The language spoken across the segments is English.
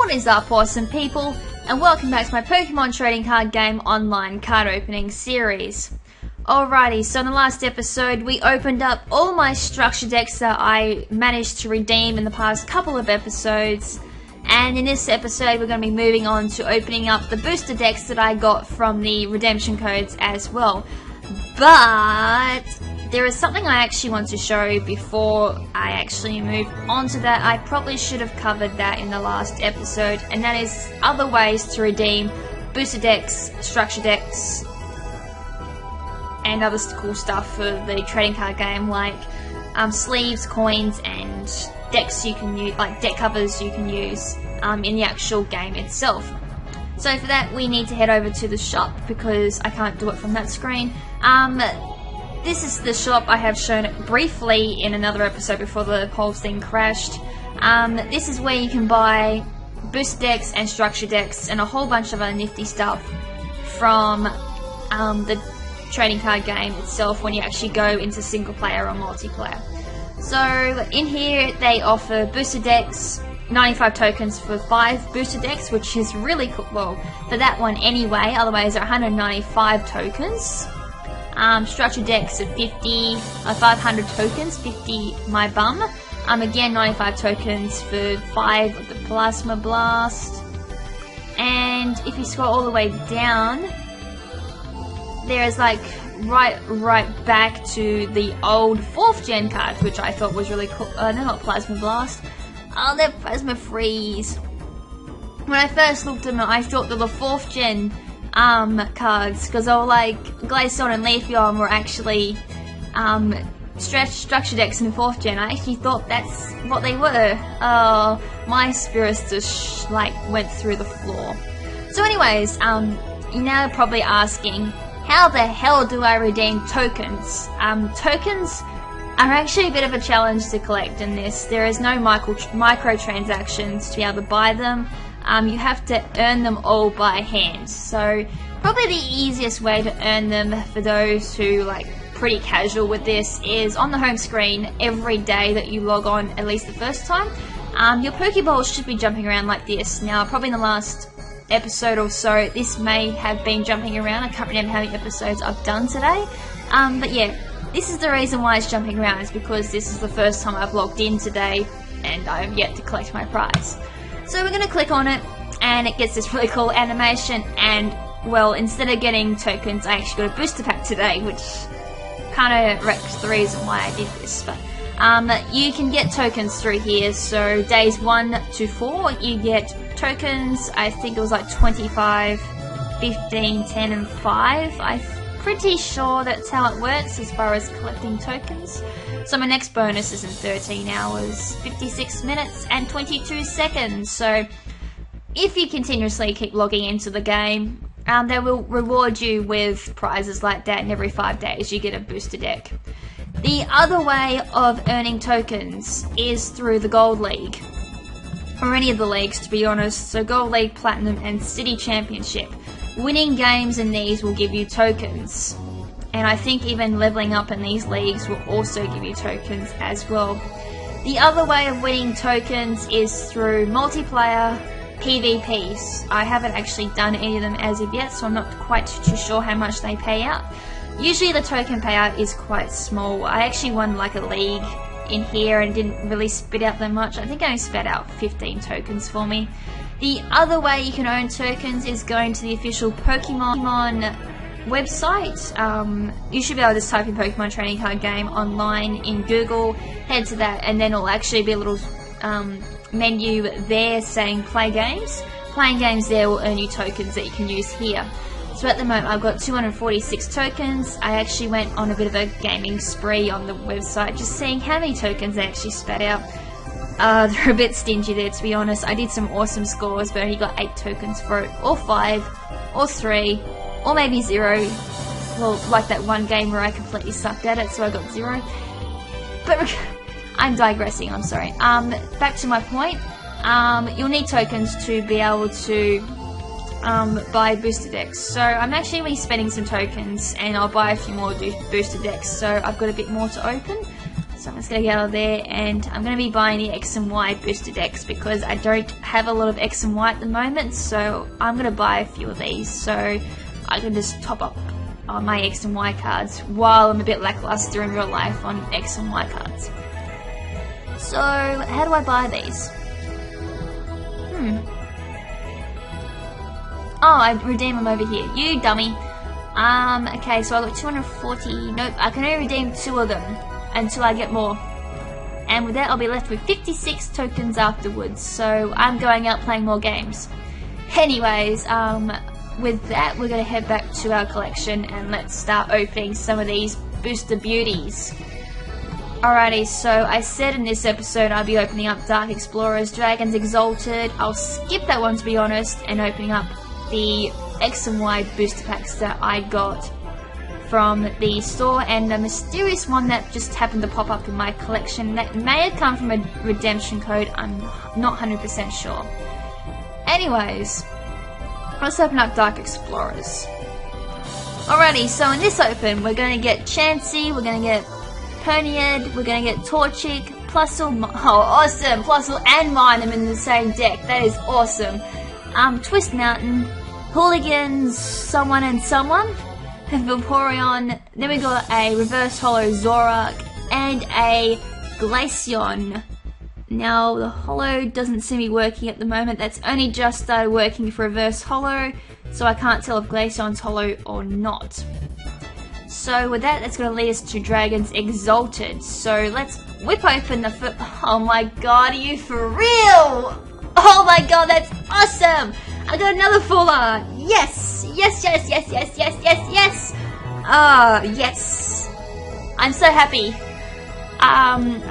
What is up, awesome people, and welcome back to my Pokemon trading card game online card opening series. Alrighty, so in the last episode we opened up all my structure decks that I managed to redeem in the past couple of episodes, and in this episode we're going to be moving on to opening up the booster decks that I got from the redemption codes as well. But there is something I actually want to show before I actually move on to that. I probably should have covered that in the last episode, and that is other ways to redeem booster decks, structure decks, and other cool stuff for the trading card game, like sleeves, coins, and decks you can use, like deck covers you can use in the actual game itself. So for that we need to head over to the shop because I can't do it from that screen. This is the shop I have shown briefly in another episode before the whole thing crashed. This is where you can buy booster decks and structure decks and a whole bunch of other nifty stuff from the trading card game itself when you actually go into single player or multiplayer. So in here they offer booster decks, 95 tokens for 5 booster decks, which is really cool, well, for that one anyway, otherwise they're 195 tokens. Structure decks of 500 tokens, 50 my bum. Again 95 tokens for 5 of the Plasma Blast. And if you scroll all the way down, there's like right back to the old 4th gen cards, which I thought was really cool. They're not Plasma Blast. Oh, they're Plasma Freeze. When I first looked at them, I thought they were 4th gen cards, because they were like Glaceon and Leafeon were actually structure decks in 4th gen. I actually thought that's what they were. Oh, my spirits just went through the floor. So anyways, you're now probably asking, how the hell do I redeem tokens? Tokens are actually a bit of a challenge to collect in this. There is no microtransactions to be able to buy them. You have to earn them all by hand. So probably the easiest way to earn them for those who pretty casual with this is on the home screen every day that you log on, at least the first time. Your Pokeballs should be jumping around like this. Now probably in the last episode or so this may have been jumping around. I can't remember how many episodes I've done today. But yeah, this is the reason why it's jumping around, is because this is the first time I've logged in today and I have yet to collect my prize. So we're going to click on it and it gets this really cool animation, and well, instead of getting tokens I actually got a booster pack today, which kind of wrecks the reason why I did this. But you can get tokens through here, so days 1 to 4 you get tokens. I think it was like 25, 15, 10 and 5. I'm pretty sure that's how it works as far as collecting tokens. So my next bonus is in 13 hours, 56 minutes and 22 seconds. So if you continuously keep logging into the game, they will reward you with prizes like that, and every 5 days you get a booster deck. The other way of earning tokens is through the Gold League, or any of the leagues to be honest. So Gold League, Platinum and City Championship. Winning games in these will give you tokens, and I think even leveling up in these leagues will also give you tokens as well. The other way of winning tokens is through multiplayer PvPs. I haven't actually done any of them as of yet, so I'm not quite too sure how much they pay out. Usually the token payout is quite small. I actually won like a league in here and didn't really spit out that much. I think I only spit out 15 tokens for me. The other way you can earn tokens is going to the official Pokemon website. You should be able to just type in Pokemon trading card game online in Google, head to that, and then it'll actually be a little menu there saying play games. Playing games there will earn you tokens that you can use here. So at the moment I've got 246 tokens. I actually went on a bit of a gaming spree on the website, just seeing how many tokens they actually spat out. They're a bit stingy there, to be honest. I did some awesome scores, but I only got 8 tokens for it, or 5, or 3, or maybe 0. Well, like that one game where I completely sucked at it, so I got 0. But I'm digressing, I'm sorry. Back to my point. You'll need tokens to be able to buy booster decks. So I'm actually spending some tokens and I'll buy a few more booster decks, so I've got a bit more to open. So I'm just going to get out of there, and I'm going to be buying the X and Y booster decks because I don't have a lot of X and Y at the moment, so I'm going to buy a few of these so I can just top up on my X and Y cards while I'm a bit lackluster in real life on X and Y cards. So, how do I buy these? Oh, I redeem them over here. You dummy. Okay, so I got 240. Nope, I can only redeem 2 of them until I get more. And with that, I'll be left with 56 tokens afterwards. So I'm going out playing more games. Anyways, with that, we're going to head back to our collection and let's start opening some of these booster beauties. Alrighty, so I said in this episode I'll be opening up Dark Explorers, Dragons Exalted. I'll skip that one to be honest, and opening up the X and Y booster packs that I got from the store, and a mysterious one that just happened to pop up in my collection that may have come from a redemption code. I'm not 100% sure. Anyways, let's open up Dark Explorers. Alrighty, so in this open, we're going to get Chansey, we're going to get Ponyard, we're going to get Torchic, Plusle, oh awesome, Plusle and Minun in the same deck, that is awesome. Twist Mountain, Hooligans, Someone and Someone, Vaporeon, then we got a Reverse Holo Zorak, and a Glaceon. Now, the Holo doesn't seem to be working at the moment. That's only just started working for Reverse Holo, so I can't tell if Glaceon's Holo or not. So with that, that's going to lead us to Dragons Exalted. So let's whip open the oh my god, are you for real? Oh my god, that's awesome! I got another full art! Yes! Yes, yes, yes, yes, yes, yes, yes! Yes! I'm so happy.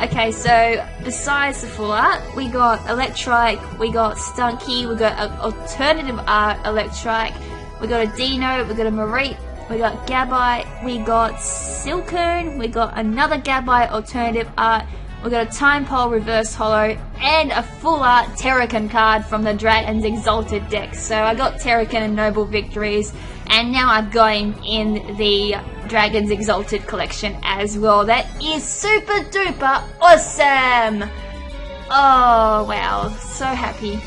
Okay, so besides the full art, we got Electrike, we got Stunky, we got an alternative art Electrike, we got a Dino, we got a Mareep, we got Gabite, we got Silcoon, we got another Gabite alternative art, we got a Time Pole Reverse Holo, and a full art Terrakin card from the Dragons Exalted deck. So I got Terrakin and Noble Victories, and now I'm going in the Dragons Exalted collection as well. That is super duper awesome! Oh wow, so happy.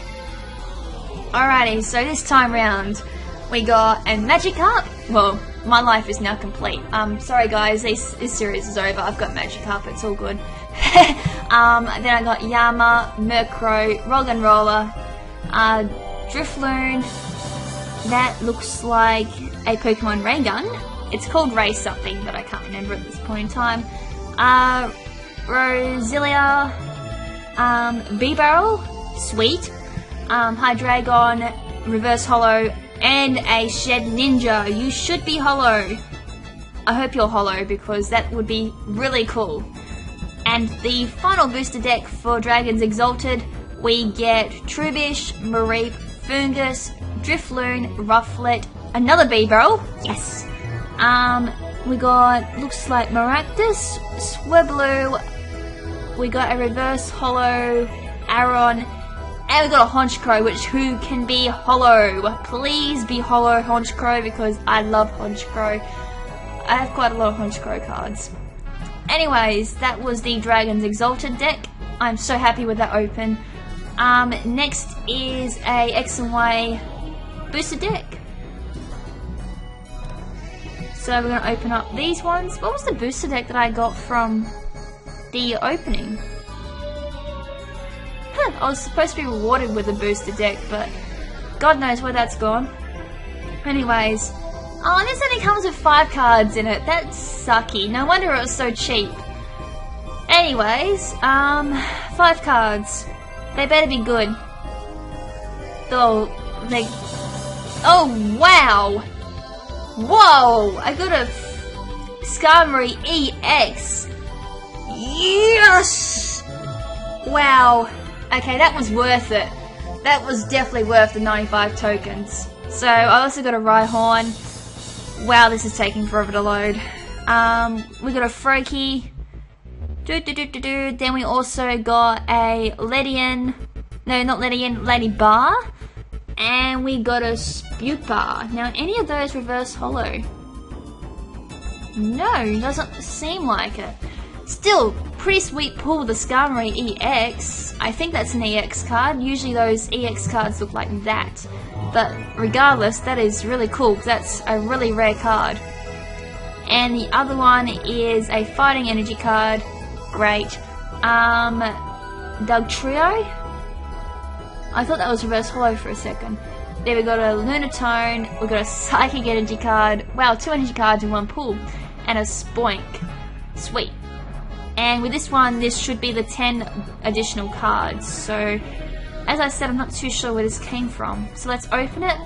Alrighty, so this time round we got a Magikarp. Well, my life is now complete. Sorry guys, this series is over. I've got Magikarp, it's all good. Then I got Yama, Murkrow, Roggenrola, Drifloon. That looks like a Pokemon Ray Gun. It's called Ray something, but I can't remember at this point in time. Roselia, B-Barrel, sweet. Hydreigon, Reverse Holo, and a Shed Ninja. You should be holo. I hope you're holo because that would be really cool. And the final booster deck for Dragons Exalted, we get Trubbish, Mareep, Fungus, Drifloon, Rufflet, another B-Barrel, yes. We got, looks like Maractus, Swablu, we got a Reverse Holo, Aron, and we got a Honchkrow, which who can be holo? Please be holo Honchkrow because I love Honchkrow. I have quite a lot of Honchkrow cards. Anyways, that was the Dragons Exalted deck. I'm so happy with that open. Next is a X and Y booster deck. So we're going to open up these ones. What was the booster deck that I got from the opening? I was supposed to be rewarded with a booster deck, but God knows where that's gone. Anyways, oh, this only comes with 5 cards in it. That's sucky. No wonder it was so cheap. Anyways, 5 cards. They better be good. Oh, oh wow! Whoa! I got a Skarmory EX. Yes! Wow. Okay, that was worth it. That was definitely worth the 95 tokens. So, I also got a Rhyhorn. Wow, this is taking forever to load. We got a Froakie. Then we also got a Ledian. No, not Ledian, Ladybar. And we got a Spewpa. Now, any of those Reverse Holo? No, doesn't seem like it. Still, pretty sweet pull, the Skarmory EX. I think that's an EX card. Usually those EX cards look like that. But regardless, that is really cool, because that's a really rare card. And the other one is a Fighting Energy card. Great. Dugtrio? I thought that was Reverse Hollow for a second. There we got a Lunatone, we got a Psychic Energy card. Wow, 2 energy cards in one pull. And a Spoink. Sweet. And with this one, this should be the 10 additional cards. So, as I said, I'm not too sure where this came from. So let's open it.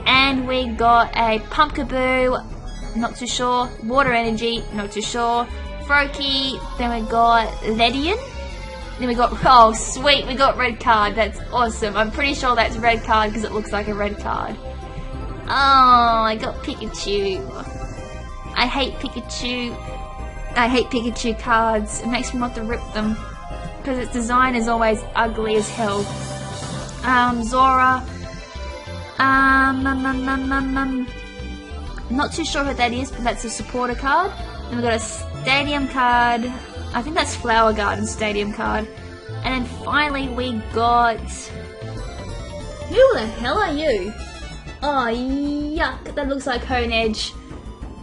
And we got a Pumpkaboo, not too sure. Water Energy, not too sure. Froakie, then we got Ledian. Then we got, oh sweet, we got red card. That's awesome. I'm pretty sure that's red card because it looks like a red card. Oh, I got Pikachu. I hate Pikachu. I hate Pikachu cards. It makes me want to rip them because its design is always ugly as hell. Zora. Not too sure what that is, but that's a supporter card. Then we got a Stadium card. I think that's Flower Garden Stadium card. And then finally we got... Who the hell are you? Oh, yuck. That looks like Hone Edge.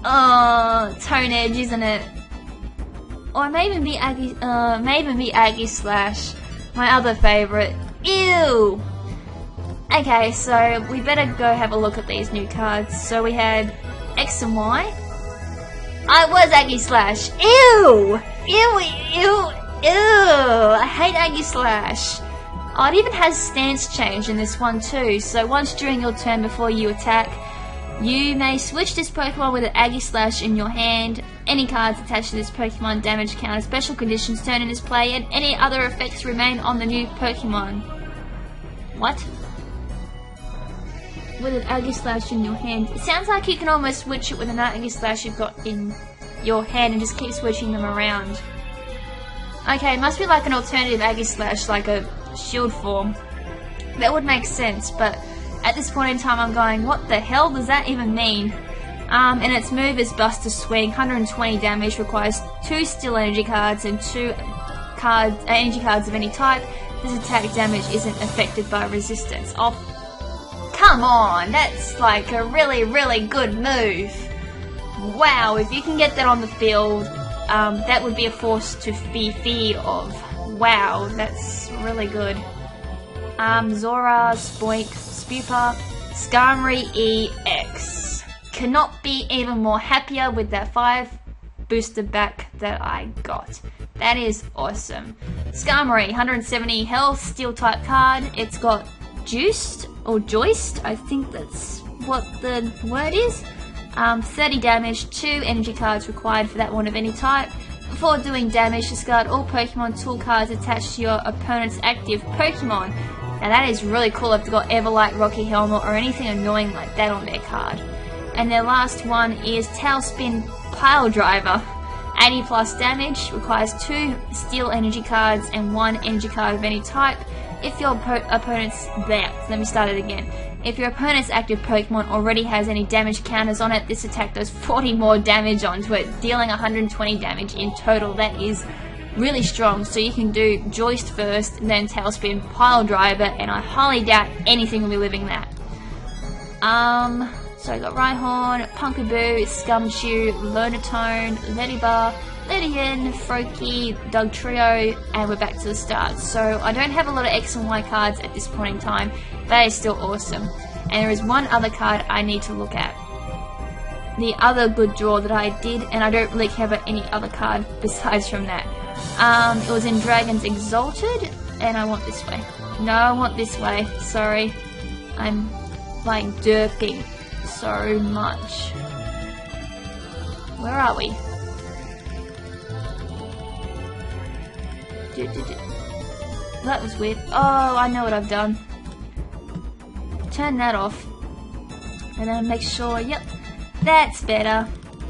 Oh, Tone Edge, isn't it? Or it may even be Aggie Slash. My other favourite. Ew! Okay, so we better go have a look at these new cards. So we had X and Y. I was Aggie Slash. Ew! Ew, ew, ew! I hate Aggie Slash. Oh, it even has stance change in this one too. So once during your turn before you attack, you may switch this Pokemon with an Aggie Slash in your hand. Any cards attached to this Pokemon damage counter special conditions turn in this play, and any other effects remain on the new Pokemon. What? With an Aggie Slash in your hand. It sounds like you can almost switch it with an Aggie Slash you've got in your hand and just keep switching them around. Okay, it must be like an alternative Aggie Slash, like a shield form. That would make sense, but at this point in time I'm going, what the hell does that even mean? And its move is Buster Swing, 120 damage, requires 2 Steel Energy cards and 2 energy cards of any type. This attack damage isn't affected by resistance. Oh, come on, that's like a really, really good move. Wow, if you can get that on the field, that would be a force to be feared of. Wow, that's really good. Zora, Spoink, Spupa, Skarmory EX. Cannot be even more happier with that 5 booster back that I got. That is awesome. Skarmory, 170 health, steel type card. It's got juiced or joist, I think that's what the word is. 30 damage, 2 energy cards required for that one of any type. Before doing damage, discard all Pokemon tool cards attached to your opponent's active Pokemon. Now that is really cool if they've got Everlight, Rocky Helmet or anything annoying like that on their card. And their last one is Tailspin Pile Driver. 80 plus damage, requires 2 steel energy cards and 1 energy card of any type. If your opponent's... let me start it again. If your opponent's active Pokemon already has any damage counters on it, this attack does 40 more damage onto it, dealing 120 damage in total. That is really strong, so you can do Joist first, then Tailspin Pile Driver, and I highly doubt anything will be living that. So I got Rhyhorn, Pumpkaboo, Scumshoe, Lunatone, Ledybar, Ledian, Froakie, Dugtrio, and we're back to the start. So I don't have a lot of X and Y cards at this point in time, but that is still awesome. And there is one other card I need to look at. The other good draw that I did, and I don't really care about any other card besides from that. It was in Dragon's Exalted, and I want this way. No, I want this way. Sorry. I'm like derping so much. Where are we? That was weird. Oh, I know what I've done. Turn that off. And then make sure, yep, that's better.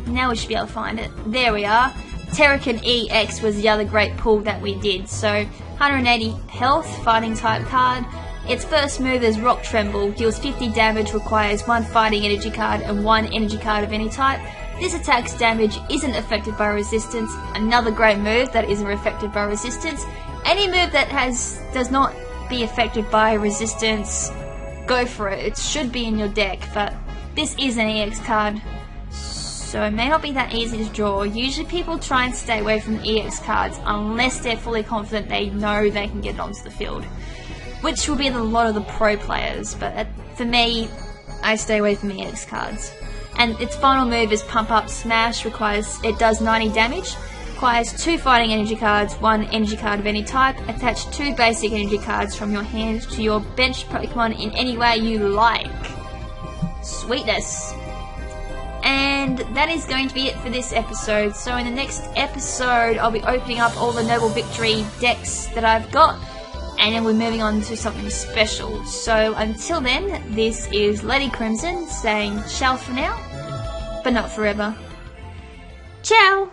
Now we should be able to find it. There we are. Terrakin EX was the other great pull that we did. So, 180 health, fighting type card. Its first move is Rock Tremble, deals 50 damage, requires 1 fighting energy card and 1 energy card of any type. This attack's damage isn't affected by resistance. Another great move that isn't affected by resistance. Any move that does not be affected by resistance, go for it. It should be in your deck, but this is an EX card, so it may not be that easy to draw. Usually people try and stay away from the EX cards unless they're fully confident they know they can get it onto the field, which will be a lot of the pro players, but for me, I stay away from EX cards. And its final move is Pump Up Smash. It does 90 damage, requires 2 fighting energy cards, 1 energy card of any type, attach 2 basic energy cards from your hand to your bench Pokemon in any way you like. Sweetness. And that is going to be it for this episode. So in the next episode, I'll be opening up all the Noble Victory decks that I've got, and then we're moving on to something special. So until then, this is LadyKrimZen saying ciao for now, but not forever. Ciao!